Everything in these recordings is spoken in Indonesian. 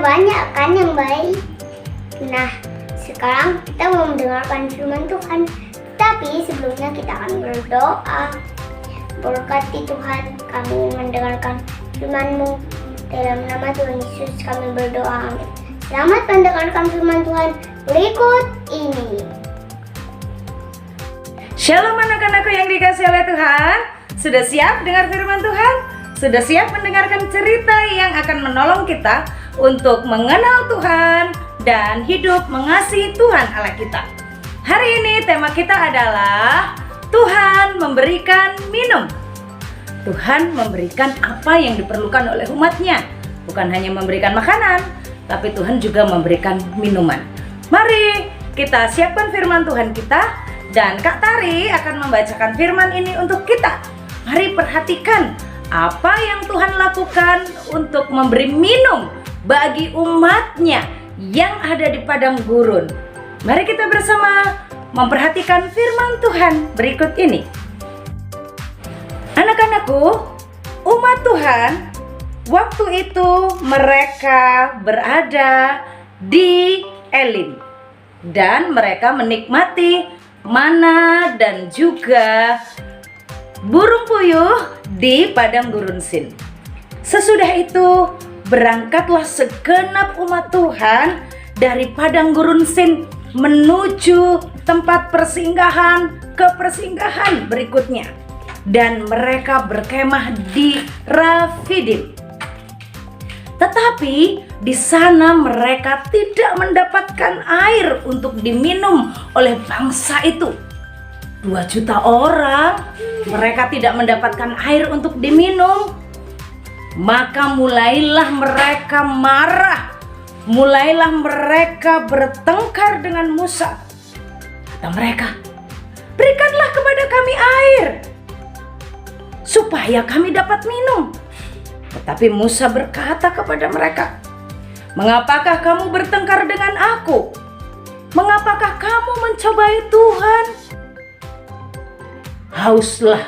banyak kan yang baik. Nah, sekarang kita mau mendengarkan firman Tuhan. Tapi sebelumnya kita akan berdoa. Berkati Tuhan kami mendengarkan firman-Mu. Dalam nama Tuhan Yesus kami berdoa. Amin. Selamat mendengarkan firman Tuhan berikut ini. Shalom anak-anakku yang dikasihi oleh Tuhan. Sudah siap dengar firman Tuhan? Sudah siap mendengarkan cerita yang akan menolong kita untuk mengenal Tuhan dan hidup mengasihi Tuhan Allah kita. Hari ini tema kita adalah Tuhan memberikan minum. Tuhan memberikan apa yang diperlukan oleh umatnya. Bukan hanya memberikan makanan, tapi Tuhan juga memberikan minuman. Mari kita siapkan firman Tuhan kita, dan Kak Tari akan membacakan firman ini untuk kita. Mari perhatikan apa yang Tuhan lakukan untuk memberi minum bagi umatnya yang ada di padang gurun. Mari kita bersama memperhatikan firman Tuhan berikut ini. Anak-anakku, umat Tuhan, waktu itu mereka berada di Elim dan mereka menikmati mana dan juga burung puyuh di padang gurun Sin. Sesudah itu berangkatlah segenap umat Tuhan dari padang gurun Sin menuju tempat persinggahan ke persinggahan berikutnya, dan mereka berkemah di Rafidim. Tetapi di sana mereka tidak mendapatkan air untuk diminum oleh bangsa itu. 2 juta orang, mereka tidak mendapatkan air untuk diminum. Maka mulailah mereka marah. Mulailah mereka bertengkar dengan Musa. Kata mereka, "Berikanlah kepada kami air, supaya kami dapat minum." Tetapi Musa berkata kepada mereka, "Mengapakah kamu bertengkar dengan aku? Mengapakah kamu mencobai Tuhan?" Hauslah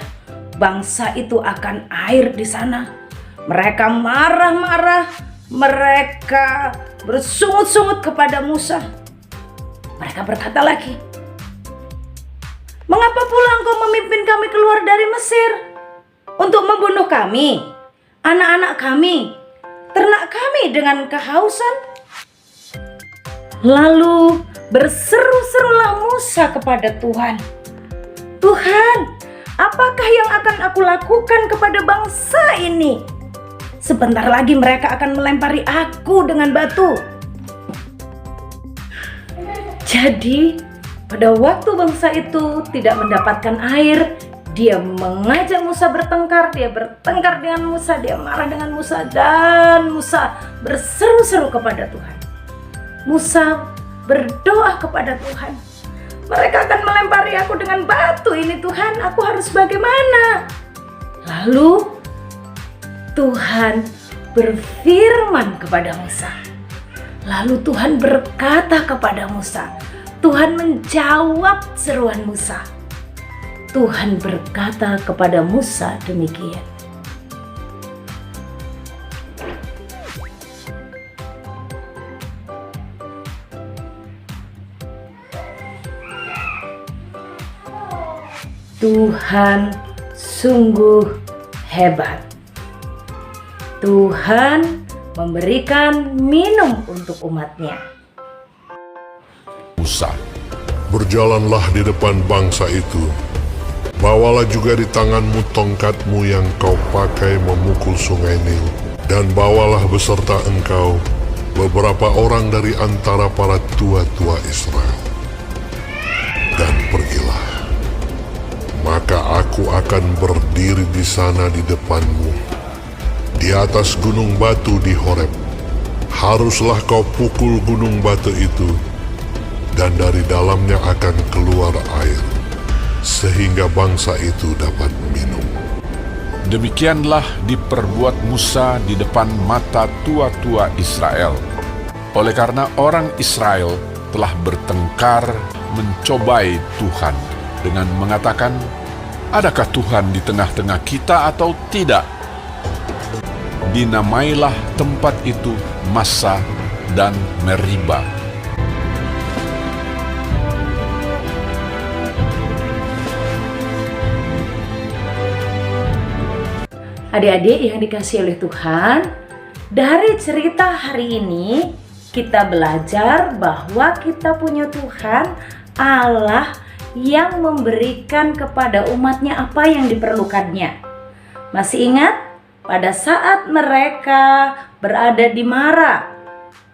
bangsa itu akan air di sana. Mereka marah-marah, mereka bersungut-sungut kepada Musa. Mereka berkata lagi, "Mengapa pula engkau memimpin kami keluar dari Mesir untuk membunuh kami, anak-anak kami, ternak kami dengan kehausan?" Lalu berseru-serulah Musa kepada Tuhan, "Tuhan, apakah yang akan aku lakukan kepada bangsa ini? Sebentar lagi mereka akan melempari aku dengan batu." Jadi pada waktu bangsa itu tidak mendapatkan air, dia mengajak Musa bertengkar, dia bertengkar dengan Musa, dia marah dengan Musa, dan Musa berseru-seru kepada Tuhan. Musa berdoa kepada Tuhan, "Mereka akan melempari aku dengan batu ini, Tuhan, aku harus bagaimana?" Lalu Tuhan berfirman kepada Musa. Lalu Tuhan berkata kepada Musa, Tuhan menjawab seruan Musa. Tuhan berkata kepada Musa demikian, "Tuhan sungguh hebat. Tuhan memberikan minum untuk umatnya." Musa, berjalanlah di depan bangsa itu. Bawalah juga di tanganmu tongkatmu yang kau pakai memukul sungai Nil. Dan bawalah beserta engkau beberapa orang dari antara para tua-tua Israel. Dan pergilah. Maka aku akan berdiri di sana di depanmu, di atas gunung batu di Horeb. Haruslah kau pukul gunung batu itu, dan dari dalamnya akan keluar air, sehingga bangsa itu dapat minum. Demikianlah diperbuat Musa di depan mata tua-tua Israel. Oleh karena orang Israel telah bertengkar mencobai Tuhan dengan mengatakan, "Adakah Tuhan di tengah-tengah kita atau tidak?" Dinamailah tempat itu Massa dan Meribah. Adik-adik yang dikasihi oleh Tuhan, dari cerita hari ini kita belajar bahwa kita punya Tuhan Allah yang memberikan kepada umatnya apa yang diperlukannya. Masih ingat pada saat mereka berada di Mara,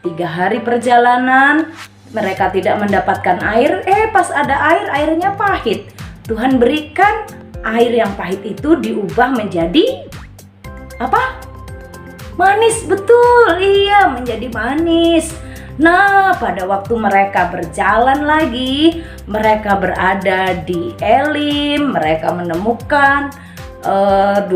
3 hari perjalanan mereka tidak mendapatkan air. Pas ada air, airnya pahit. Tuhan berikan air yang pahit itu diubah menjadi apa? Manis, betul. Iya, menjadi manis. Nah, pada waktu mereka berjalan lagi, mereka berada di Elim, mereka menemukan 12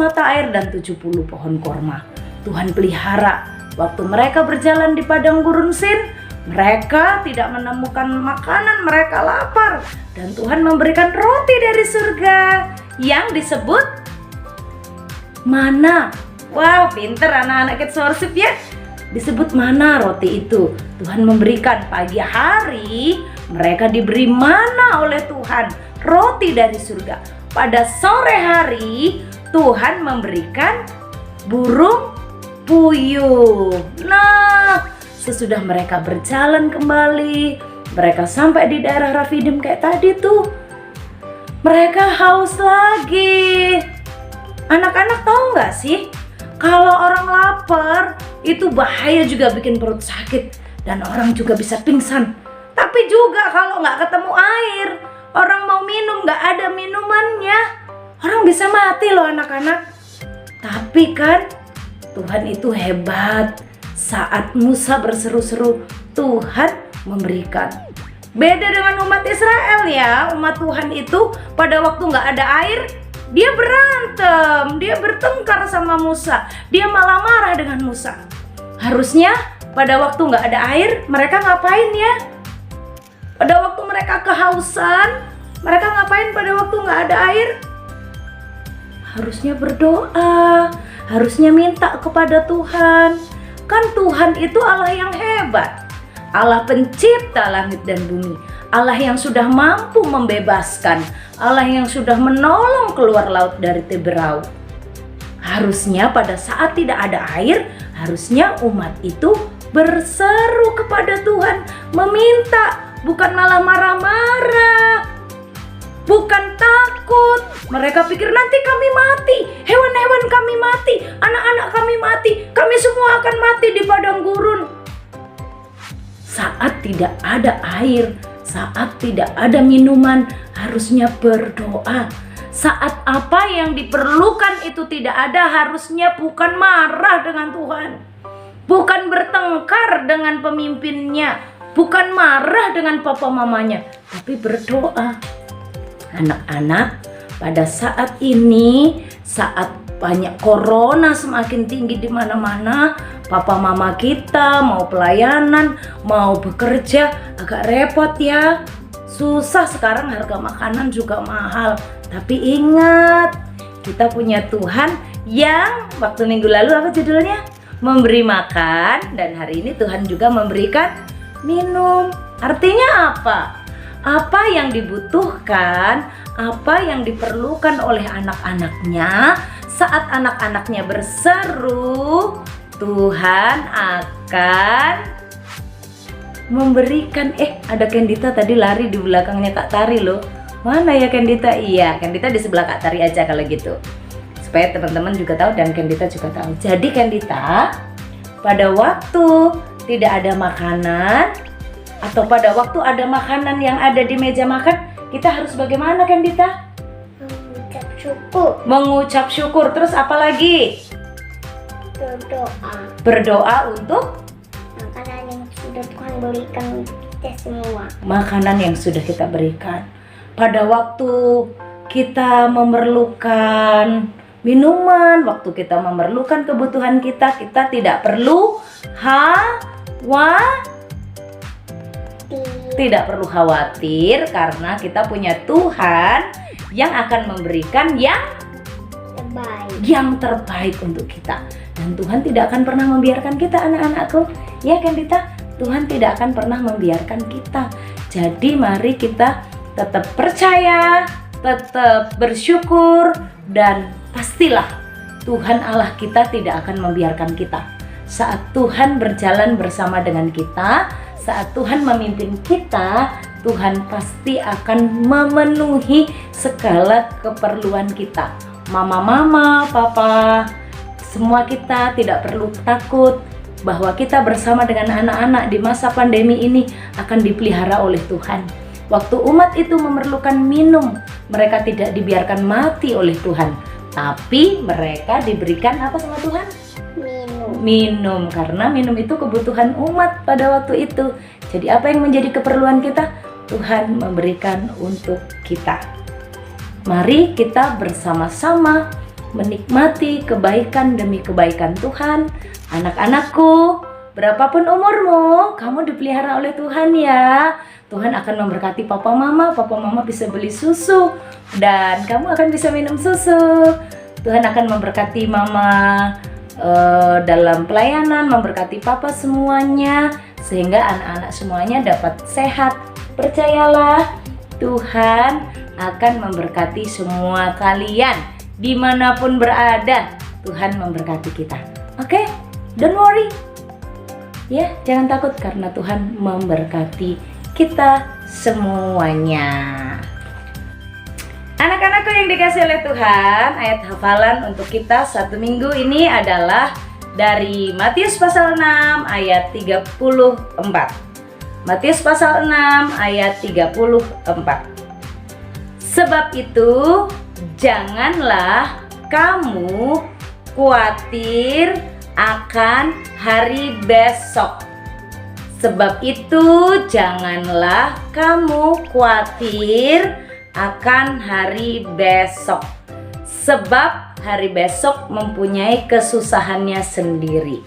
mata air dan 70 pohon korma. Tuhan pelihara. Waktu mereka berjalan di padang gurun Sin, mereka tidak menemukan makanan, mereka lapar. Dan Tuhan memberikan roti dari surga yang disebut mana. Wah, pinter anak-anak Kids Worship ya. Disebut mana roti itu. Tuhan memberikan pagi hari, mereka diberi mana oleh Tuhan, roti dari surga. Pada sore hari, Tuhan memberikan burung puyuh. Nah, sesudah mereka berjalan kembali, mereka sampai di daerah Rafidim kayak tadi tuh. Mereka haus lagi. Anak-anak tahu nggak sih, kalau orang lapar itu bahaya juga, bikin perut sakit dan orang juga bisa pingsan. Tapi juga kalau nggak ketemu air, orang mau minum nggak ada minumannya, orang bisa mati loh anak-anak. Tapi kan Tuhan itu hebat. Saat Musa berseru-seru, Tuhan memberikan. Beda dengan umat Israel ya, umat Tuhan itu pada waktu nggak ada air, dia berantem, dia bertengkar sama Musa, dia malah marah dengan Musa. Harusnya pada waktu nggak ada air, mereka ngapain ya? Pada waktu mereka kehausan, mereka ngapain pada waktu nggak ada air? Harusnya berdoa, harusnya minta kepada Tuhan. Kan Tuhan itu Allah yang hebat, Allah pencipta langit dan bumi, Allah yang sudah mampu membebaskan, Allah yang sudah menolong keluar laut dari Teberau. Harusnya pada saat tidak ada air, harusnya umat itu berseru kepada Tuhan, meminta, bukan malah marah-marah, bukan takut. Mereka pikir nanti kami mati, hewan-hewan kami mati, anak-anak kami mati, kami semua akan mati di padang gurun. Saat tidak ada air, saat tidak ada minuman, harusnya berdoa. Saat apa yang diperlukan itu tidak ada, harusnya bukan marah dengan Tuhan, bukan bertengkar dengan pemimpinnya, bukan marah dengan papa mamanya, tapi berdoa. Anak-anak, pada saat ini, saat banyak corona semakin tinggi di mana-mana, papa mama kita mau pelayanan, mau bekerja agak repot ya. Susah sekarang, harga makanan juga mahal. Tapi ingat, kita punya Tuhan yang waktu minggu lalu apa judulnya? Memberi makan, dan hari ini Tuhan juga memberikan minum. Artinya apa? Apa yang dibutuhkan, apa yang diperlukan oleh anak-anaknya, saat anak-anaknya berseru, Tuhan akan memberikan. Ada Kendita tadi lari di belakangnya Kak Tari loh. Mana ya Kendita? Iya, Kendita di sebelah Kak Tari aja kalau gitu, supaya teman-teman juga tahu dan Kendita juga tahu. Jadi Kendita, pada waktu tidak ada makanan atau pada waktu ada makanan yang ada di meja makan, kita harus bagaimana Kendita? Mengucap syukur. Mengucap syukur. Terus apa lagi? Berdoa. Berdoa untuk Makanan yang sudah Tuhan berikan untuk kita semua. makanan yang sudah kita berikan. Pada waktu kita memerlukan minuman, waktu kita memerlukan kebutuhan kita, kita tidak perlu tidak perlu khawatir karena kita punya Tuhan yang akan memberikan yang terbaik untuk kita. Dan Tuhan tidak akan pernah membiarkan kita, anak-anakku. Ya kan Dita? Tuhan tidak akan pernah membiarkan kita. Jadi mari kita tetap percaya, tetap bersyukur, dan pastilah Tuhan Allah kita tidak akan membiarkan kita. Saat Tuhan berjalan bersama dengan kita, saat Tuhan memimpin kita, Tuhan pasti akan memenuhi segala keperluan kita. Mama, papa, semua kita tidak perlu takut bahwa kita bersama dengan anak-anak di masa pandemi ini akan dipelihara oleh Tuhan. Waktu umat itu memerlukan minum, mereka tidak dibiarkan mati oleh Tuhan, tapi mereka diberikan apa sama Tuhan? Minum, karena minum itu kebutuhan umat pada waktu itu. Jadi apa yang menjadi keperluan kita? Tuhan memberikan untuk kita. Mari kita bersama-sama menikmati kebaikan demi kebaikan Tuhan. Anak-anakku, berapapun umurmu, kamu dipelihara oleh Tuhan ya. Tuhan akan memberkati papa mama bisa beli susu dan kamu akan bisa minum susu. Tuhan akan memberkati mama dalam pelayanan, memberkati papa semuanya, sehingga anak-anak semuanya dapat sehat. Percayalah, Tuhan akan memberkati semua kalian dimanapun berada. Tuhan memberkati kita. Oke? Don't worry. Ya, jangan takut karena Tuhan memberkati kita semuanya. Anak-anakku yang dikasih oleh Tuhan, ayat hafalan untuk kita satu minggu ini adalah dari Matius pasal 6 ayat 34. Matius pasal 6 ayat 34. Sebab itu, janganlah kamu khawatir akan hari besok. Sebab itu, janganlah kamu khawatir akan hari besok. Sebab hari besok mempunyai kesusahannya sendiri.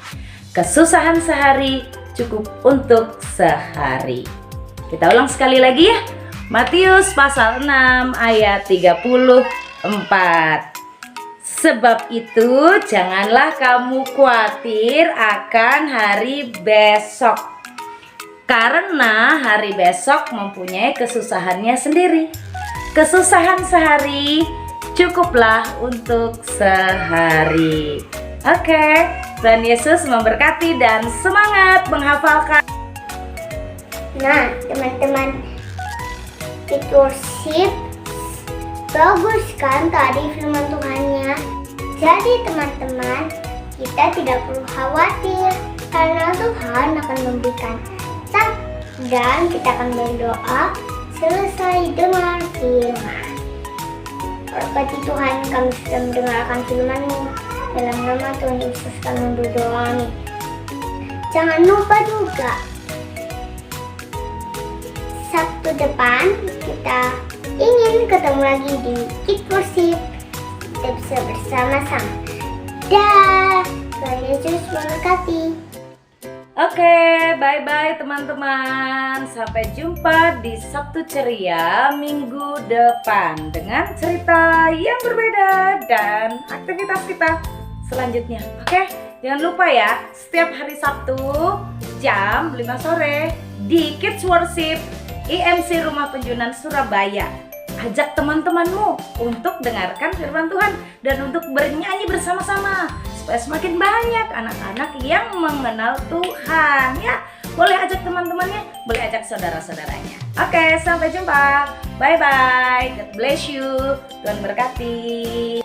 Kesusahan sehari cukup untuk sehari. Kita ulang sekali lagi ya. Matius pasal 6 ayat 34. Sebab itu janganlah kamu khawatir akan hari besok, karena hari besok mempunyai kesusahannya sendiri. Kesusahan sehari cukuplah untuk sehari. Oke, Tuhan Yesus memberkati dan semangat menghafalkan. Nah, teman-teman, Kids Worship bagus kan tadi firman Tuhannya. Jadi teman-teman, kita tidak perlu khawatir karena Tuhan akan memberikan tak, dan kita akan berdoa selesai dengar firman. Berkati Tuhan, kami sudah mendengarkan firman-Mu. Dalam nama Tuhan Yesus kami berdoa, amin. Jangan lupa juga Sabtu depan kita ingin ketemu lagi di Kids Worship. Kita bisa bersama-sama. Dah, Tuhan Yesus memberkati. Oke, bye-bye teman-teman. Sampai jumpa di Sabtu Ceria minggu depan dengan cerita yang berbeda dan aktivitas kita selanjutnya. Oke, jangan lupa ya, setiap hari Sabtu jam 5 sore di Kids Worship IMC Rumah Penjunan Surabaya. Ajak teman-temanmu untuk dengarkan firman Tuhan dan untuk bernyanyi bersama-sama supaya semakin banyak anak-anak yang mengenal Tuhan ya. Boleh ajak teman-temannya, boleh ajak saudara-saudaranya. Oke, sampai jumpa. Bye-bye. God bless you. Tuhan berkati.